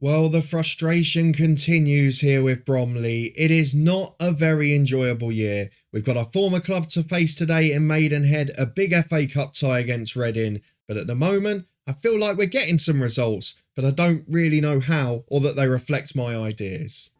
Well, the frustration continues here with Bromley. It is not a very enjoyable year. We've got our former club to face today in Maidenhead, a big FA Cup tie against Reading. But at the moment, I feel like we're getting some results, but I don't really know how or that they reflect my ideas.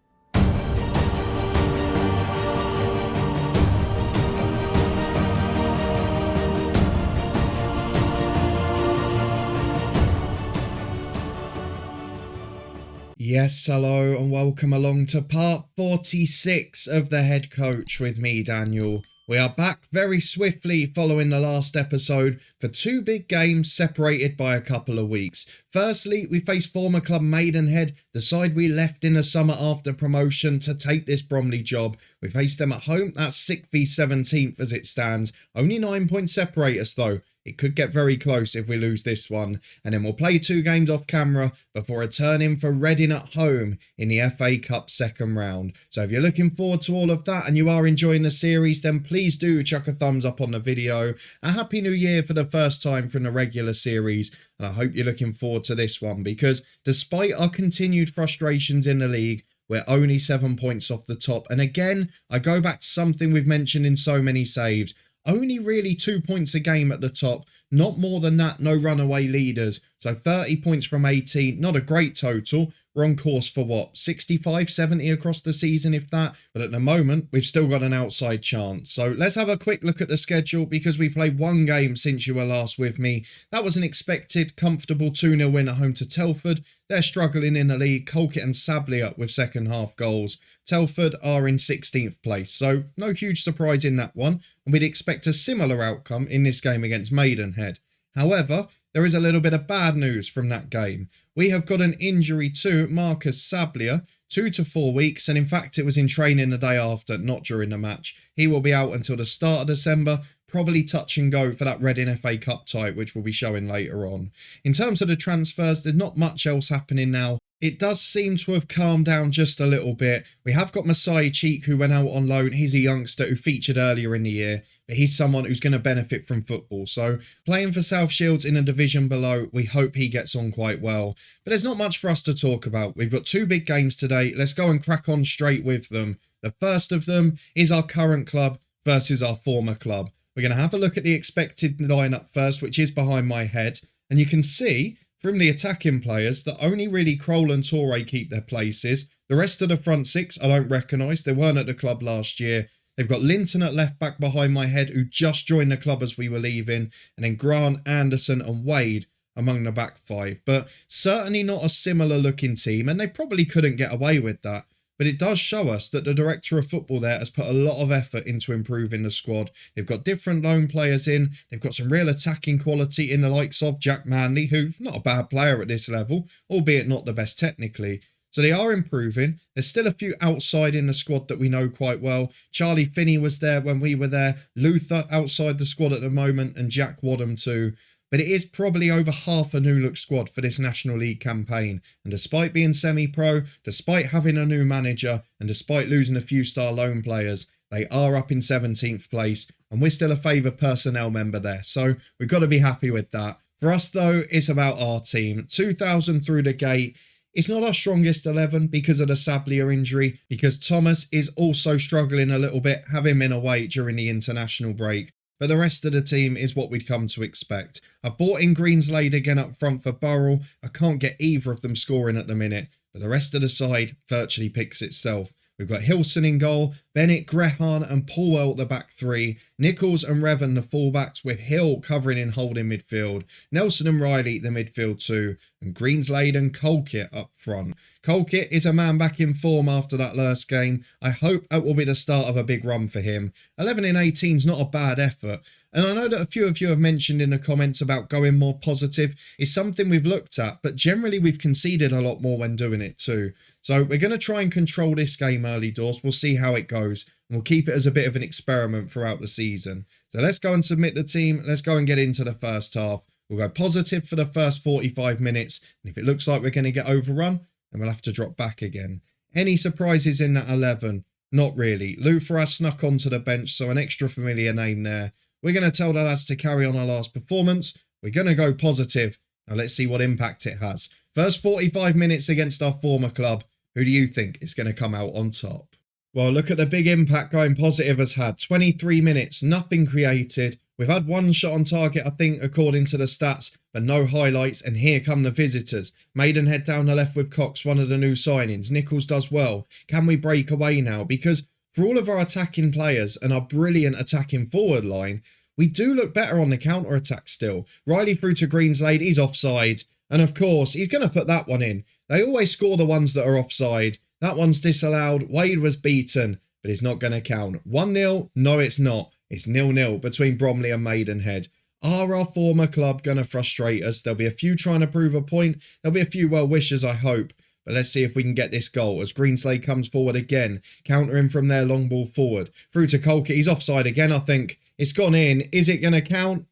Yes, hello and welcome along to part 46 of the Head Coach with me, Daniel. We are back very swiftly following the last episode for two big games separated by a couple of weeks. Firstly, we face former club Maidenhead, the side we left in the summer after promotion to take this Bromley job. We face them at home, that's 6th v 17th as it stands. Only 9 points separate us though. It could get very close if we lose this one. And then we'll play two games off camera before returning for Reading at home in the FA Cup second round. So if you're looking forward to all of that and you are enjoying the series, then please do chuck a thumbs up on the video. A happy new year for the first time from the regular series. And I hope you're looking forward to this one because despite our continued frustrations in the league, we're only 7 points off the top. And again, I go back to something we've mentioned in so many saves. Only really 2 points a game at the top. Not more than that, no runaway leaders. So 30 points from 18, not a great total. We're on course for what, 65, 70 across the season if that. But at the moment, we've still got an outside chance. So let's have a quick look at the schedule because we played one game since you were last with me. That was an expected, comfortable 2-0 win at home to Telford. They're struggling in the league. Colquitt and Sablier with second half goals. Telford are in 16th place, so no huge surprise in that one, and we'd expect a similar outcome in this game against Maidenhead. However, there is a little bit of bad news from that game. We have got an injury to Marcus Sablier, 2 to 4 weeks, and in fact it was in training the day after, not during the match. He will be out until the start of December, probably touch and go for that Reading FA Cup tie, which we'll be showing later on. In terms of the transfers, there's not much else happening now. It does seem to have calmed down just a little bit. We have got Masai Cheek who went out on loan. He's a youngster who featured earlier in the year, but he's someone who's going to benefit from football. So playing for South Shields in a division below, we hope he gets on quite well. But there's not much for us to talk about. We've got two big games today. Let's go and crack on straight with them. The first of them is our current club versus our former club. We're going to have a look at the expected lineup first, which is behind my head. And you can see from the attacking players that only really Kroll and Torre keep their places. The rest of the front six I don't recognise. They weren't at the club last year. They've got Linton at left back behind my head who just joined the club as we were leaving. And then Grant, Anderson and Wade among the back five. But certainly not a similar looking team and they probably couldn't get away with that. But it does show us that the director of football there has put a lot of effort into improving the squad. They've got different loan players in. They've got some real attacking quality in the likes of Jack Manley, who's not a bad player at this level, albeit not the best technically. So they are improving. There's still a few outside in the squad that we know quite well. Charlie Finney was there when we were there. Luther outside the squad at the moment and Jack Wadham too. But it is probably over half a new look squad for this National League campaign. And despite being semi-pro, despite having a new manager, and despite losing a few star loan players, they are up in 17th place. And we're still a favoured personnel member there. So we've got to be happy with that. For us though, it's about our team. 2,000 through the gate. It's not our strongest 11 because of the Sablier injury, because Thomas is also struggling a little bit, having been away during the international break. But the rest of the team is what we'd come to expect. I've bought in Greenslade again up front for Burrell. I can't get either of them scoring at the minute, but the rest of the side virtually picks itself. We've got Hilson in goal, Bennett, Grehan and Paulwell at the back three, Nichols and Revan the fullbacks with Hill covering in holding midfield, Nelson and Riley the midfield two, and Greenslade and Colquitt up front. Colquitt is a man back in form after that last game. I hope it will be the start of a big run for him. 11 in 18 is not a bad effort. And I know that a few of you have mentioned in the comments about going more positive. It's something we've looked at, but generally we've conceded a lot more when doing it too. So we're going to try and control this game early doors. We'll see how it goes. And we'll keep it as a bit of an experiment throughout the season. So let's go and submit the team. Let's go and get into the first half. We'll go positive for the first 45 minutes. And if it looks like we're going to get overrun, then we'll have to drop back again. Any surprises in that 11? Not really. Luther has snuck onto the bench, so an extra familiar name there. We're going to tell the lads to carry on our last performance. We're going to go positive. Now let's see what impact it has. First 45 minutes against our former club. Who do you think is going to come out on top? Well, look at the big impact Going Positive has had. 23 minutes, nothing created. We've had one shot on target, I think, according to the stats, but no highlights. And here come the visitors. Maidenhead down the left with Cox, one of the new signings. Nichols does well. Can we break away now? Because for all of our attacking players and our brilliant attacking forward line, we do look better on the counter-attack still. Riley through to Greenslade, he's offside. And of course, he's going to put that one in. They always score the ones that are offside. That one's disallowed. Wade was beaten, but it's not going to count. 1-0? No, it's not. It's 0-0 between Bromley and Maidenhead. Are our former club going to frustrate us? There'll be a few trying to prove a point. There'll be a few well-wishers, I hope. But let's see if we can get this goal as Greenslade comes forward again. Countering from their long ball forward. Through to Colkett. He's offside again, I think. It's gone in. Is it going to count?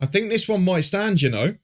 I think this one might stand, you know.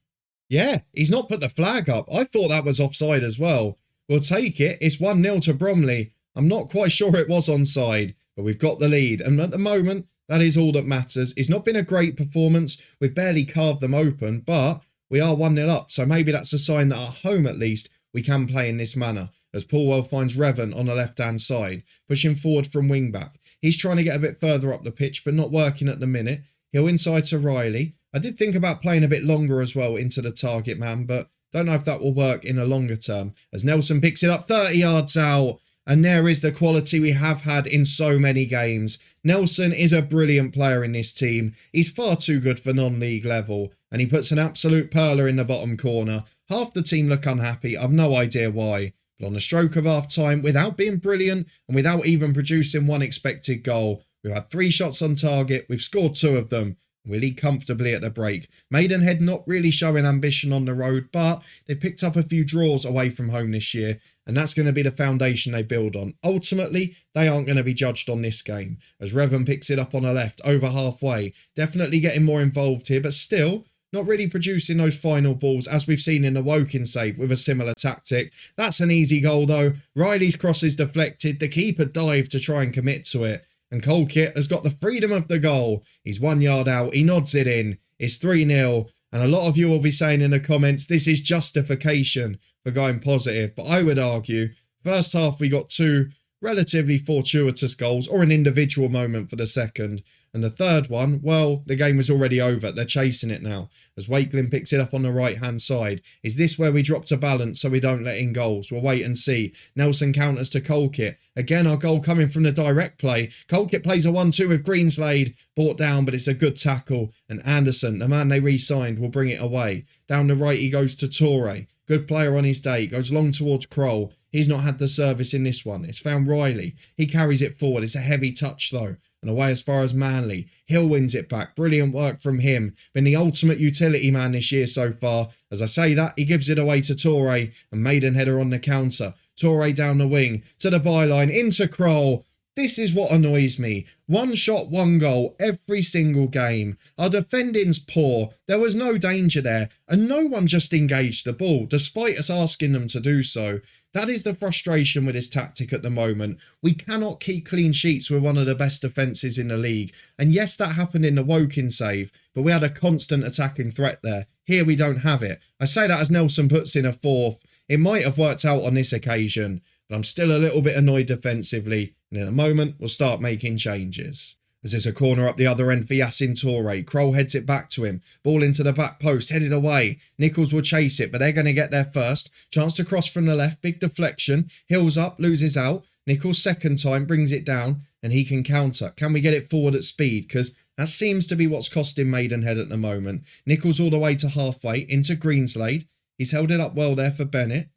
Yeah, he's not put the flag up. I thought that was offside as well. We'll take it. It's 1-0 to Bromley. I'm not quite sure it was onside, but we've got the lead. And at the moment, that is all that matters. It's not been a great performance. We've barely carved them open, but we are 1-0 up. So maybe that's a sign that at home, at least, we can play in this manner. As Paulwell finds Revan on the left-hand side, pushing forward from wing-back. He's trying to get a bit further up the pitch, but not working at the minute. He'll inside to Riley. I did think about playing a bit longer as well into the target man, but don't know if that will work in a longer term. As Nelson picks it up 30 yards out. And there is the quality we have had in so many games. Nelson is a brilliant player in this team. He's far too good for non-league level. And he puts an absolute perler in the bottom corner. Half the team look unhappy. I've no idea why. But on the stroke of half time, without being brilliant and without even producing one expected goal, we've had 3 shots on target. We've scored 2 of them. We lead comfortably at the break. Maidenhead not really showing ambition on the road, but they've picked up a few draws away from home this year, and that's going to be the foundation they build on. Ultimately, they aren't going to be judged on this game, as Revan picks it up on the left, over halfway. Definitely getting more involved here, but still not really producing those final balls, as we've seen in the Woking save with a similar tactic. That's an easy goal, though. Riley's cross is deflected. The keeper dived to try and commit to it. And Colkett has got the freedom of the goal. He's 1 yard out. He nods it in. It's 3-0. And a lot of you will be saying in the comments, this is justification for Going Positive. But I would argue, first half we got 2 relatively fortuitous goals, or an individual moment for the second. And the third one, well, the game was already over. They're chasing it now. As Wakelin picks it up on the right-hand side. Is this where we drop to balance so we don't let in goals? We'll wait and see. Nelson counters to Colkett. Again, our goal coming from the direct play. Colkett plays a 1-2 with Greenslade. Brought down, but it's a good tackle. And Anderson, the man they re-signed, will bring it away. Down the right, he goes to Torre. Good player on his day. Goes long towards Kroll. He's not had the service in this one. It's found Riley. He carries it forward. It's a heavy touch, though. And away as far as Manley. Hill wins it back. Brilliant work from him. Been the ultimate utility man this year so far. As I say that, he gives it away to Torre. And Maidenhead are on the counter. Torre down the wing. To the byline. Into Kroll. This is what annoys me. 1 shot, 1 goal every single game. Our defending's poor. There was no danger there. And no one just engaged the ball, despite us asking them to do so. That is the frustration with this tactic at the moment. We cannot keep clean sheets with one of the best defences in the league. And yes, that happened in the Woking save, but we had a constant attacking threat there. Here we don't have it. I say that as Nelson puts in a 4th. It might have worked out on this occasion, but I'm still a little bit annoyed defensively. And in a moment, we'll start making changes. As there's a corner up the other end for Yassin Toure. Kroll heads it back to him. Ball into the back post, headed away. Nichols will chase it, but they're going to get there first. Chance to cross from the left, big deflection. Hills up, loses out. Nichols second time, brings it down, and he can counter. Can we get it forward at speed? Because that seems to be what's costing Maidenhead at the moment. Nichols all the way to halfway, into Greenslade. He's held it up well there for Bennett,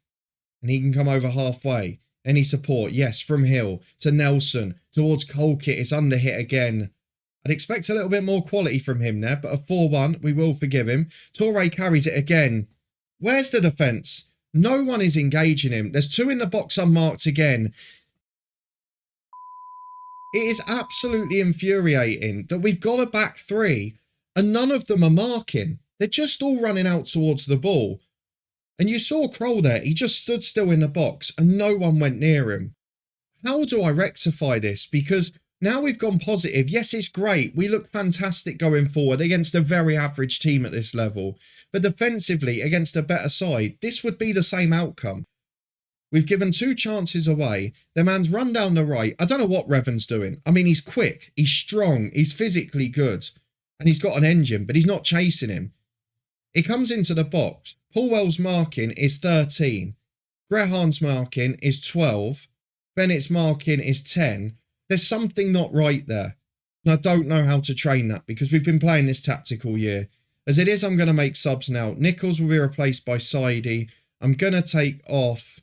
and he can come over halfway. Any support? Yes, from Hill to Nelson, towards Colkett. It's under hit again. I'd expect a little bit more quality from him there, but a 4-1, we will forgive him. Torre carries it again. Where's the defence? No one is engaging him. There's 2 in the box unmarked again. It is absolutely infuriating that we've got a back 3 and none of them are marking. They're just all running out towards the ball. And you saw Kroll there, he just stood still in the box and no one went near him. How do I rectify this? Because Now we've gone positive. Yes, it's great. We look fantastic going forward against a very average team at this level. But defensively, against a better side, this would be the same outcome. We've given 2 chances away. The man's run down the right. I don't know what Revan's doing. I mean, he's quick. He's strong. He's physically good. And he's got an engine, but he's not chasing him. He comes into the box. Paulwell's marking is 13. Grehan's marking is 12. Bennett's marking is 10. There's something not right there. And I don't know how to train that because we've been playing this tactic all year. As it is, I'm going to make subs now. Nichols will be replaced by Sidey. I'm going to take off,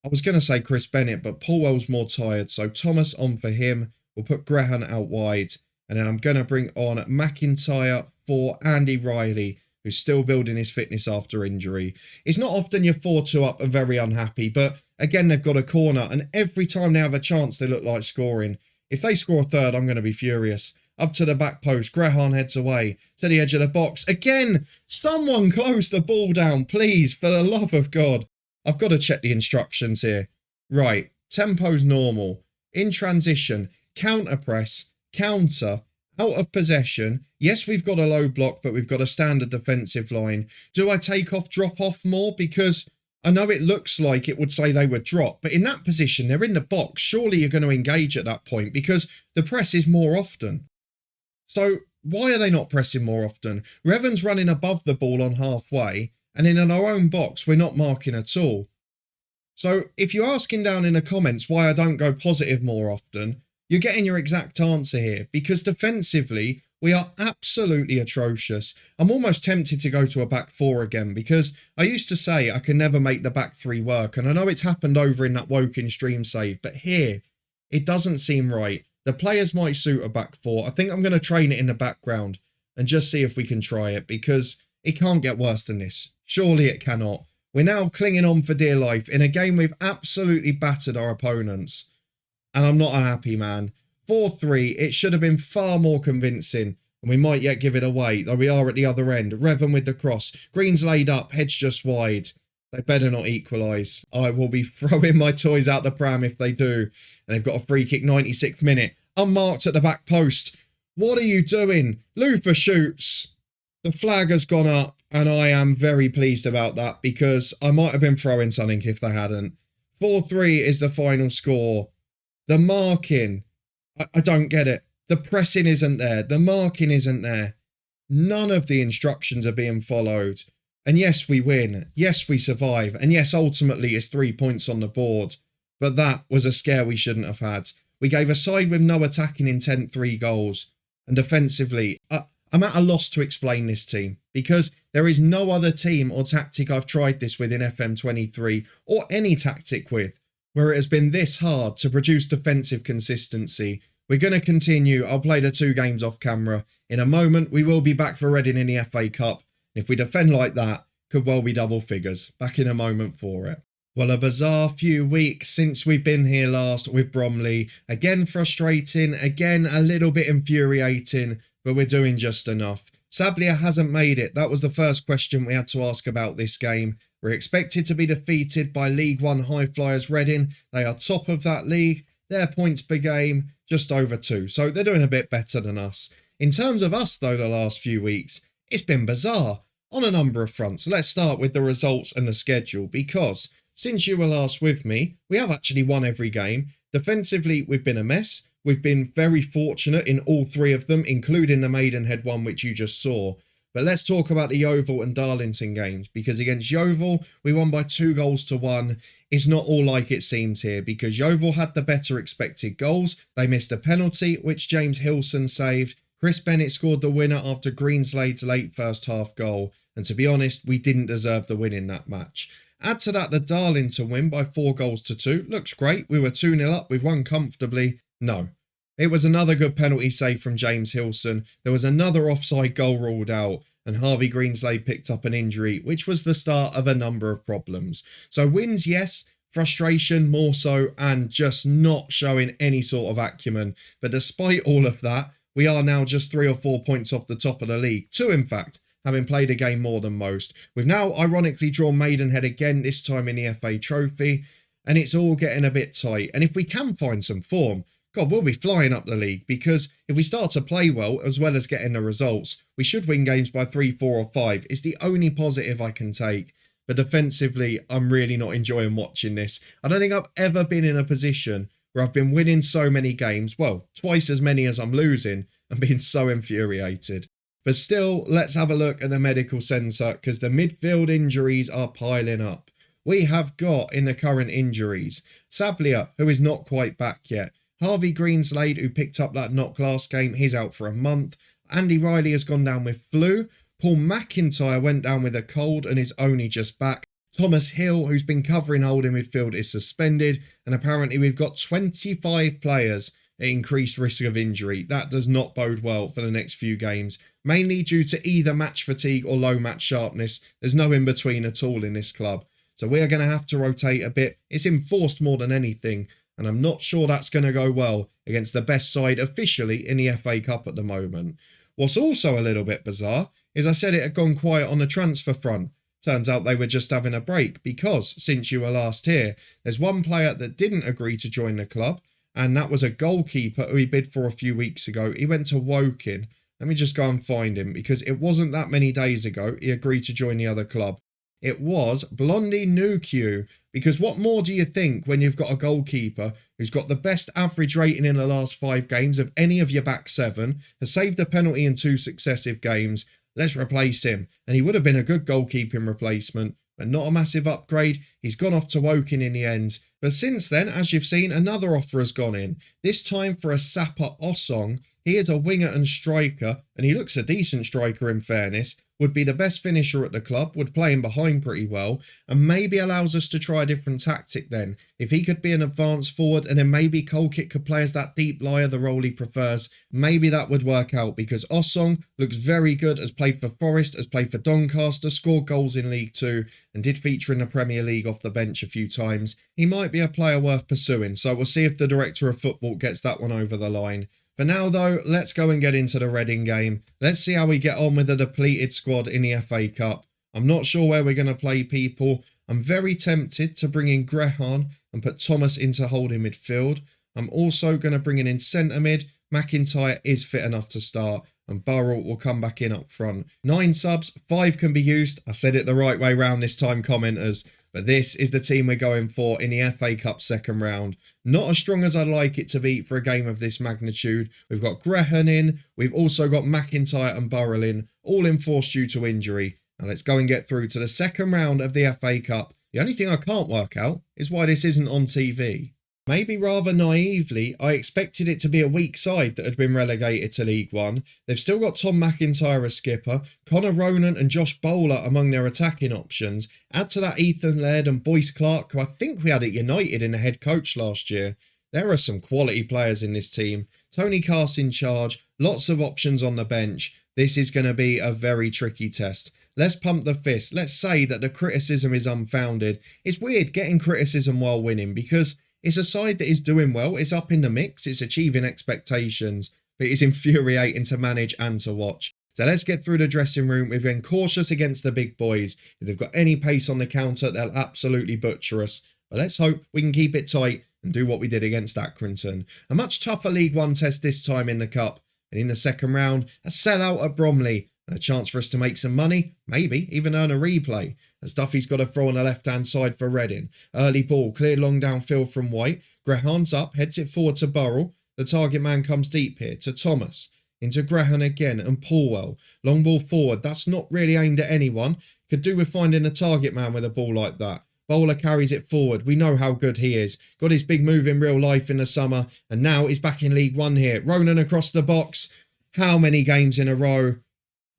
I was going to say Chris Bennett, but Paulwell's more tired. So Thomas on for him. We'll put Grehan out wide. And then I'm going to bring on McIntyre for Andy Riley, who's still building his fitness after injury. It's not often you're 4-2 up and very unhappy, but again, they've got a corner, and every time they have a chance, they look like scoring. If they score a third, I'm going to be furious. Up to the back post, Grehan heads away to the edge of the box. Again, someone close the ball down, please, for the love of God. I've got to check the instructions here. Right, tempo's normal. In transition, counter press, counter, out of possession. Yes, we've got a low block, but we've got a standard defensive line. Do I take off, drop off more? Because I know it looks like it would say they would drop, but in that position, they're in the box. Surely you're going to engage at that point because the press is more often. So why are they not pressing more often? Revan's running above the ball on halfway, and in our own box, we're not marking at all. So if you're asking down in the comments why I don't go positive more often, you're getting your exact answer here, because defensively, we are absolutely atrocious. I'm almost tempted to go to a back 4 again, because I used to say I can never make the back 3 work, and I know it's happened over in that Woking stream save, but here, it doesn't seem right. The players might suit a back 4. I think I'm going to train it in the background and just see if we can try it, because it can't get worse than this. Surely it cannot. We're now clinging on for dear life in a game we've absolutely battered our opponents. And I'm not a happy man. 4-3, it should have been far more convincing. And we might yet give it away, though we are at the other end. Revan with the cross. Green's laid up, head's just wide. They better not equalise. I will be throwing my toys out the pram if they do. And they've got a free kick, 96th minute. Unmarked at the back post. What are you doing? Luther shoots. The flag has gone up, and I am very pleased about that, because I might have been throwing something if they hadn't. 4-3 is the final score. The marking, I don't get it. The pressing isn't there. The marking isn't there. None of the instructions are being followed. And yes, we win. Yes, we survive. And yes, ultimately, it's 3 points on the board. But that was a scare we shouldn't have had. We gave a side with no attacking intent 3 goals. And defensively, I'm at a loss to explain this team, because there is no other team or tactic I've tried this with in FM23, or any tactic with, where it has been this hard to produce defensive consistency. We're going to continue. I'll play the 2 games off camera. In a moment, we will be back for Reading in the FA Cup. If we defend like that, could well be double figures. Back in a moment for it. Well, a bizarre few weeks since we've been here last with Bromley. Again frustrating, again a little bit infuriating, but we're doing just enough. Sablia hasn't made it. That was the first question we had to ask about this game. We're expected to be defeated by League One high flyers Reading. They are top of that league. Their points per game, just over 2. So they're doing a bit better than us. In terms of us, though, the last few weeks, it's been bizarre on a number of fronts. Let's start with the results and the schedule, because since you were last with me, we have actually won every game. Defensively, we've been a mess. We've been very fortunate in all 3 of them, including the Maidenhead one, which you just saw. But let's talk about the Yeovil and Darlington games, because against Yeovil, we won by 2-1. It's not all like it seems here, because Yeovil had the better expected goals. They missed a penalty, which James Hilson saved. Chris Bennett scored the winner after Greenslade's late first half goal. And to be honest, we didn't deserve the win in that match. Add to that the Darlington win by 4-2. Looks great. We were 2-0 up. We won comfortably. No. It was another good penalty save from James Hilson. There was another offside goal ruled out, and Harvey Greenslade picked up an injury, which was the start of a number of problems. So wins, yes. Frustration, more so, and just not showing any sort of acumen. But despite all of that, we are now just 3 or 4 points off the top of the league. 2, in fact, having played a game more than most. We've now ironically drawn Maidenhead again, this time in the FA Trophy, and it's all getting a bit tight. And if we can find some form, God, we'll be flying up the league, because if we start to play well as well as getting the results, we should win games by 3, 4 or 5. It's the only positive I can take. But defensively, I'm really not enjoying watching this. I don't think I've ever been in a position where I've been winning so many games, well, twice as many as I'm losing, and being so infuriated. But still, let's have a look at the medical centre, because the midfield injuries are piling up. We have got in the current injuries Sablia, who is not quite back yet. Harvey Greenslade, who picked up that knock last game, he's out for a month. Andy Riley has gone down with flu. Paul McIntyre went down with a cold and is only just back. Thomas Hill, who's been covering holding midfield, is suspended. And apparently we've got 25 players at increased risk of injury. That does not bode well for the next few games, mainly due to either match fatigue or low match sharpness. There's no in between at all in this club. So we are going to have to rotate a bit. It's enforced more than anything, and I'm not sure that's going to go well against the best side officially in the FA Cup at the moment. What's also a little bit bizarre is I said it had gone quiet on the transfer front. Turns out they were just having a break, because since you were last here, there's one player that didn't agree to join the club, and that was a goalkeeper who he bid for a few weeks ago. He went to Woking. Let me just go and find him, because it wasn't that many days ago he agreed to join the other club. It was Blondie Nukiu, because what more do you think when you've got a goalkeeper who's got the best average rating in the last 5 games of any of your back 7, has saved a penalty in 2 successive games? Let's replace him. And he would have been a good goalkeeping replacement, but not a massive upgrade. He's gone off to Woking in the end. But since then, as you've seen, another offer has gone in, this time for a Sapa Osong. He is a winger and striker, and he looks a decent striker in fairness, would be the best finisher at the club, would play him behind pretty well, and maybe allows us to try a different tactic then. If he could be an advanced forward, and then maybe Colquitt could play as that deep liar, the role he prefers, maybe that would work out, because Osong looks very good, has played for Forest, has played for Doncaster, scored goals in League 2, and did feature in the Premier League off the bench a few times. He might be a player worth pursuing, so we'll see if the Director of Football gets that one over the line. For now though, let's go and get into the Reading game. Let's see how we get on with the depleted squad in the FA Cup. I'm not sure where we're going to play people. I'm very tempted to bring in Grehan and put Thomas into holding midfield. I'm also going to bring in centre mid. McIntyre is fit enough to start, and Burrell will come back in up front. 9 subs, 5 can be used. I said it the right way round this time, commenters. But this is the team we're going for in the FA Cup second round. Not as strong as I'd like it to be for a game of this magnitude. We've got Grehan in. We've also got McIntyre and Burrell in, all enforced due to injury. Now let's go and get through to the second round of the FA Cup. The only thing I can't work out is why this isn't on TV. Maybe rather naively, I expected it to be a weak side that had been relegated to League One. They've still got Tom McIntyre as skipper, Connor Ronan and Josh Bowler among their attacking options. Add to that Ethan Laird and Boyce Clark, who I think we had at United in the head coach last year. There are some quality players in this team. Tony Cass in charge, lots of options on the bench. This is going to be a very tricky test. Let's pump the fist. Let's say that the criticism is unfounded. It's weird getting criticism while winning, because it's a side that is doing well, it's up in the mix, it's achieving expectations, but it's infuriating to manage and to watch. So let's get through the dressing room. We've been cautious against the big boys. If they've got any pace on the counter, they'll absolutely butcher us. But let's hope we can keep it tight and do what we did against Accrington. A much tougher League One test this time in the Cup. And in the second round, a sellout at Bromley. And a chance for us to make some money, maybe even earn a replay, as Duffy's got a throw on the left-hand side for Reading. Early ball, cleared long downfield from White. Grehan's up, heads it forward to Burrell. The target man comes deep here to Thomas. Into Grehan again and Paulwell. Long ball forward, that's not really aimed at anyone. Could do with finding a target man with a ball like that. Bowler carries it forward. We know how good he is. Got his big move in real life in the summer, and now he's back in League One here. Ronan across the box. How many games in a row?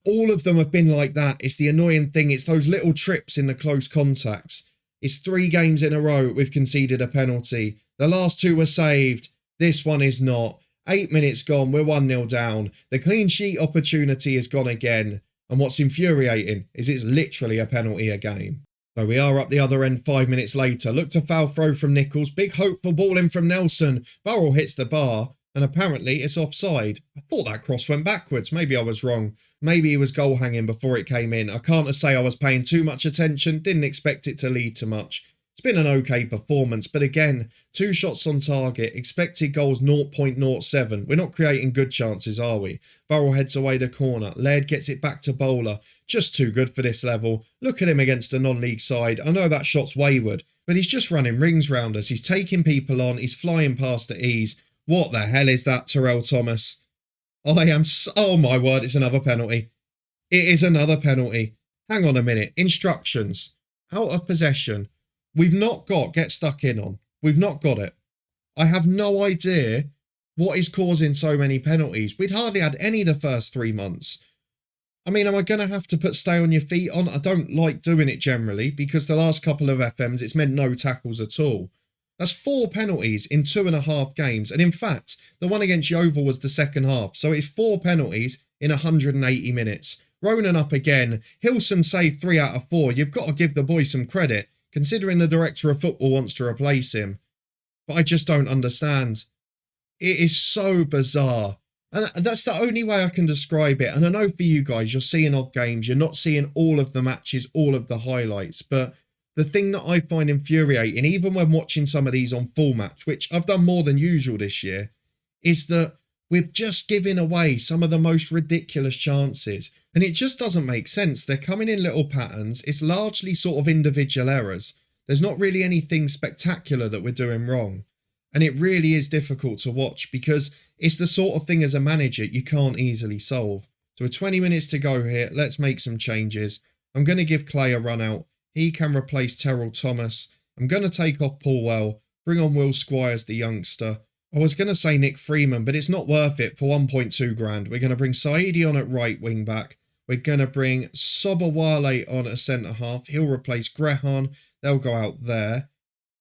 All of them have been like that. It's the annoying thing. It's those little trips in the close contacts. It's 3 games in a row we've conceded a penalty. The last 2 were saved. This one is not. 8 minutes gone. We're 1-0 down. The clean sheet opportunity is gone again. And what's infuriating is it's literally a penalty a game. So we are up the other end 5 minutes later. Look to foul throw from Nichols. Big hopeful ball in from Nelson. Burrell hits the bar. And apparently it's offside. I thought that cross went backwards. Maybe I was wrong. Maybe he was goal hanging before it came in. I can't say I was paying too much attention. Didn't expect it to lead to much. It's been an okay performance, but again, 2 shots on target, expected goals 0.07. We're not creating good chances, are we? Burrell heads away the corner. Laird gets it back to Bowler. Just too good for this level. Look at him against the non-league side. I know that shot's wayward, but he's just running rings round us. He's taking people on. He's flying past at ease. What the hell is that, Terrell Thomas? Oh my word, it's another penalty. It is another penalty. Hang on a minute. Instructions. Out of possession. We've not got get stuck in on. We've not got it. I have no idea what is causing so many penalties. We'd hardly had any the first 3 months. I mean, am I going to have to put stay on your feet on? I don't like doing it generally because the last couple of FMs, it's meant no tackles at all. That's 4 penalties in 2.5 games. And in fact, the one against Yeovil was the second half. So it's 4 penalties in 180 minutes. Ronan up again. Hilson saved 3 out of 4. You've got to give the boy some credit, considering the director of football wants to replace him. But I just don't understand. It is so bizarre. And that's the only way I can describe it. And I know for you guys, you're seeing odd games. You're not seeing all of the matches, all of the highlights. But the thing that I find infuriating, even when watching some of these on full match, which I've done more than usual this year, is that we're just giving away some of the most ridiculous chances. And it just doesn't make sense. They're coming in little patterns. It's largely sort of individual errors. There's not really anything spectacular that we're doing wrong. And it really is difficult to watch because it's the sort of thing as a manager you can't easily solve. So with 20 minutes to go here, let's make some changes. I'm going to give Clay a run out. He can replace Terrell Thomas. I'm going to take off Paul Well, bring on Will Squires, the youngster. I was going to say Nick Freeman, but it's not worth it for 1.2 grand. We're going to bring Saidi on at right wing back. We're going to bring Sobowale on at centre half. He'll replace Grehan. They'll go out there.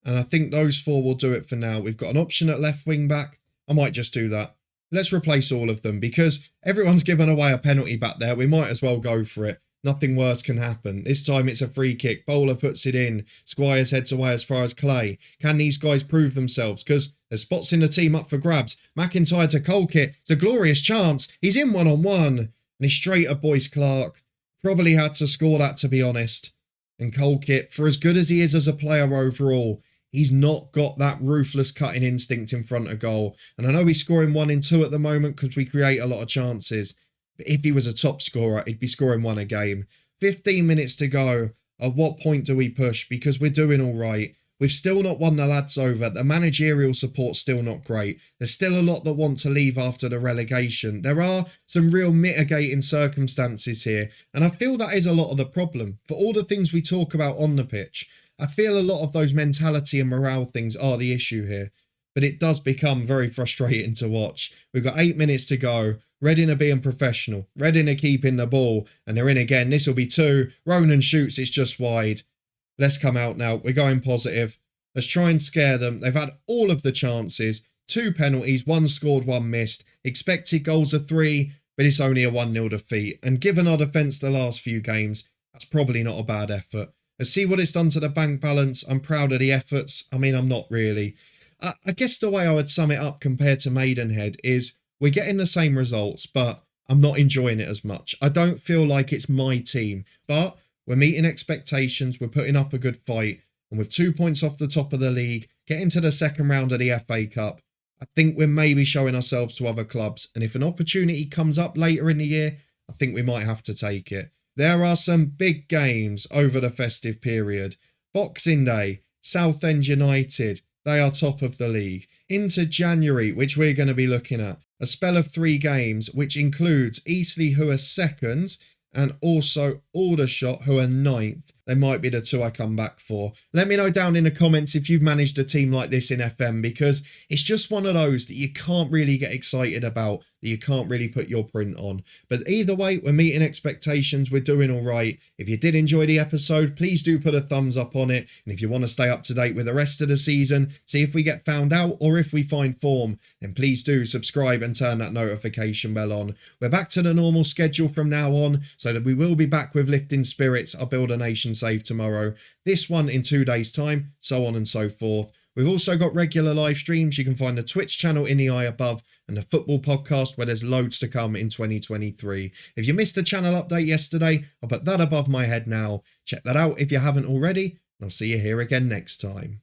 And I think those 4 will do it for now. We've got an option at left wing back. I might just do that. Let's replace all of them because everyone's given away a penalty back there. We might as well go for it. Nothing worse can happen. This time it's a free kick. Bowler puts it in. Squires heads away as far as Clay. Can these guys prove themselves? Because there's spots in the team up for grabs. McIntyre to Colkett. It's a glorious chance. He's in 1-on-1. And he's straight at Boyce Clark. Probably had to score that, to be honest. And Colkett, for as good as he is as a player overall, he's not got that ruthless cutting instinct in front of goal. And I know he's scoring 1 in 2 at the moment because we create a lot of chances. But if he was a top scorer, he'd be scoring 1 a game. 15 minutes to go. At what point do we push? Because we're doing all right. We've still not won the lads over. The managerial support's still not great. There's still a lot that want to leave after the relegation. There are some real mitigating circumstances here. And I feel that is a lot of the problem. For all the things we talk about on the pitch, I feel a lot of those mentality and morale things are the issue here. But it does become very frustrating to watch. We've got 8 minutes to go. Reading are being professional. Reading are keeping the ball. And they're in again. This will be 2. Ronan shoots. It's just wide. Let's come out now. We're going positive. Let's try and scare them. They've had all of the chances. 2 penalties. 1 scored, 1 missed. Expected goals are 3. But it's only a 1-0 defeat. And given our defence the last few games, that's probably not a bad effort. Let's see what it's done to the bank balance. I'm proud of the efforts. I mean, I'm not really. I guess the way I would sum it up compared to Maidenhead is we're getting the same results, but I'm not enjoying it as much. I don't feel like it's my team, but we're meeting expectations. We're putting up a good fight. And with 2 points off the top of the league, getting to the second round of the FA Cup, I think we're maybe showing ourselves to other clubs. And if an opportunity comes up later in the year, I think we might have to take it. There are some big games over the festive period. Boxing Day, Southend United, they are top of the league. Into January, which we're going to be looking at, a spell of 3 games, which includes Eastleigh, who are seconds, and also Aldershot, who are 9th. They might be the 2 I come back for. Let me know down in the comments if you've managed a team like this in FM, because it's just one of those that you can't really get excited about, that you can't really put your print on. But either way, we're meeting expectations. We're doing all right. If you did enjoy the episode, please do put a thumbs up on it. And if you want to stay up to date with the rest of the season, see if we get found out or if we find form, then please do subscribe and turn that notification bell on. We're back to the normal schedule from now on, so that we will be back with lifting spirits. I'll build a nation save tomorrow, this one in 2 days time, so on and so forth. We've also got regular live streams. You can find the Twitch channel in the eye above and the football podcast, where there's loads to come in 2023. If you missed the channel update yesterday, I'll put that above my head now. Check that out if you haven't already. I'll see you here again next time.